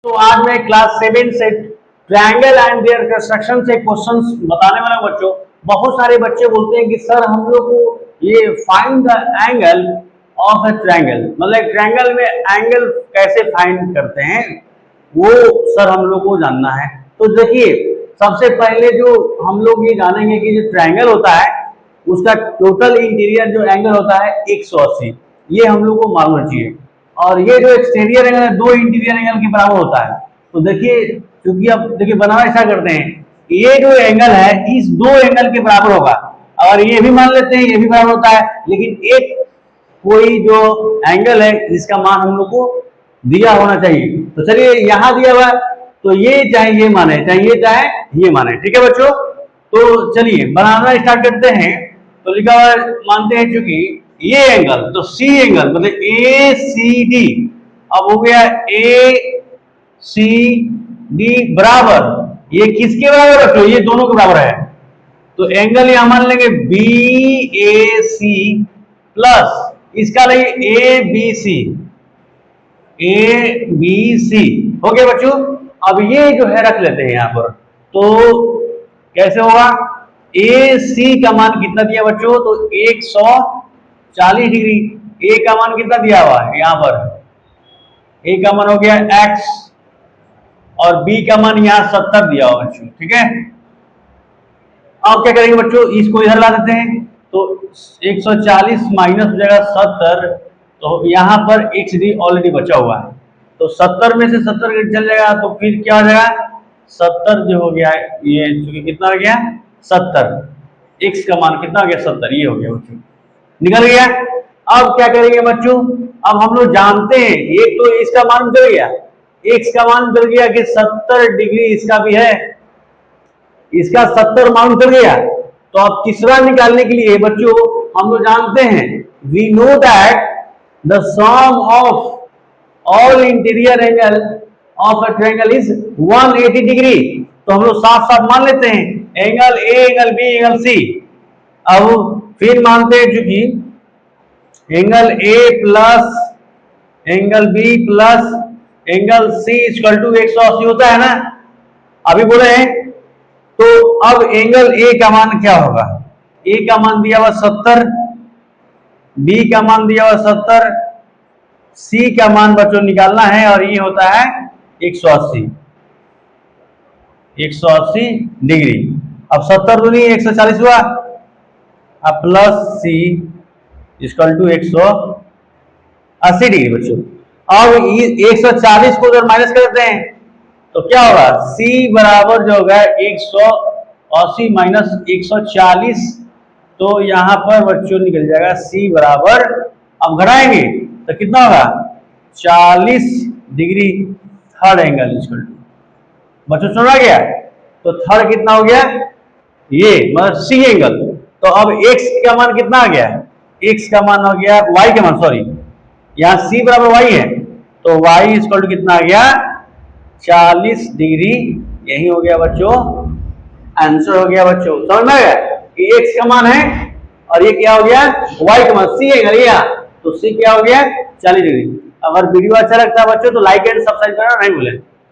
तो आज मैं क्लास 7 से ट्रायंगल एंड देयर कंस्ट्रक्शन से क्वेश्चंस बताने वाला हूं बच्चों। बहुत सारे बच्चे बोलते हैं कि सर हम लोग को ये find the angle of a triangle, मतलब ट्रायंगल में एंगल कैसे फाइंड करते हैं वो सर हम लोग को जानना है। तो देखिए सबसे पहले जो हम लोग ये जानेंगे कि जो ट्रायंगल होता है उसका टोटल इंटीरियर जो एंगल होता है 180, ये हम लोग को मालूम चाहिए। और ये जो एक्सटीरियर एंगल है 2 इंटीरियर एंगल के बराबर होता है। तो देखिए क्योंकि अब देखिए बनाना ऐसा करते हैं, ये जो एंगल है इस 2 एंगल के बराबर होगा, और ये भी मान लेते हैं ये भी बराबर होता है, लेकिन एक कोई जो एंगल है जिसका मान हम लोग को दिया होना चाहिए। तो चलिए यहाँ दिया हुआ तो ये चाहे ये माने चाहे ये माने, ठीक है बच्चों। तो चलिए बनाना स्टार्ट करते हैं। तो लिखा हुआ मानते हैं चूंकि ये एंगल तो सी एंगल मतलब ए सी डी, अब हो गया ए सी डी बराबर, ये किसके बराबर रखो, ये दोनों के बराबर है। तो एंगल यहां मान लेंगे बी ए सी प्लस इसका लेंगे ए बी सी हो गया बच्चों। अब ये जो है रख लेते हैं यहां पर, तो कैसे होगा, ए सी का मान कितना दिया बच्चों, तो 140 डिग्री। ए का मान कितना दिया हुआ है यहां पर, ए का मान हो गया x और बी का मान यहां 70 दिया हुआ बच्चों, ठीक है। अब क्या करेंगे बच्चों, इसको इधर ला देते हैं, तो 140 माइनस हो जाएगा 70, तो यहां पर x डी ऑलरेडी बचा हुआ है, तो 70 में से 70 चल जाएगा, तो फिर क्या हो जाएगा 70 जो हो गया ये चूंकि कितना हो गया 70, x का मान कितना हो गया 70, ये हो गया बच्चों, निकल गया। अब क्या करेंगे बच्चों, अब हम लोग जानते हैं एक तो इसका मान निकल गया, x का मान निकल गया कि 70 डिग्री इसका भी है, इसका 70 मान निकल गया। तो अब तीसरा निकालने के लिए बच्चों हम लोग जानते हैं we know that the sum of all interior angle of a triangle is 180 degree. तो हम लोग साफ साफ मान लेते हैं angle A angle B angle C. अब फिर मानते हैं चूंकि angle A plus angle B plus angle C equal to 180 होता है ना, अभी बोले हैं। तो अब एंगल ए का मान क्या होगा, ए का मान दिया हुआ 70, बी का मान दिया हुआ 70, सी का मान बच्चों निकालना है और ये होता है 180 डिग्री। अब 70 दूनी 140 हुआ, अब plus C equal to 180 degree बच्चों। अब 140 को उधर माइनस कर देते हैं तो क्या होगा, C बराबर जो होगा 180 माइनस 140, तो यहां पर बच्चों निकल जाएगा C बराबर, अब घटाएंगे तो कितना होगा 40 degree third angle equal to, बच्चों सुना गया। तो थर्ड कितना हो गया ये मतलब C एंगल। तो अब x का मान कितना आ गया, x का मान हो गया y का मान, सॉरी यहाँ C बराबर y है, तो y इक्वल टू कितना आ गया 40 डिग्री। यही हो गया बच्चों आंसर हो गया बच्चों, समझ में आया कि x का मान है और ये क्या हो गया y का मान, C एंगल ये, तो C क्या हो गया 40 डिग्री। अगर वीडियो अच्छा लगता है बच्चों तो लाइक एंड सब्सक्राइब करना नहीं भूलें।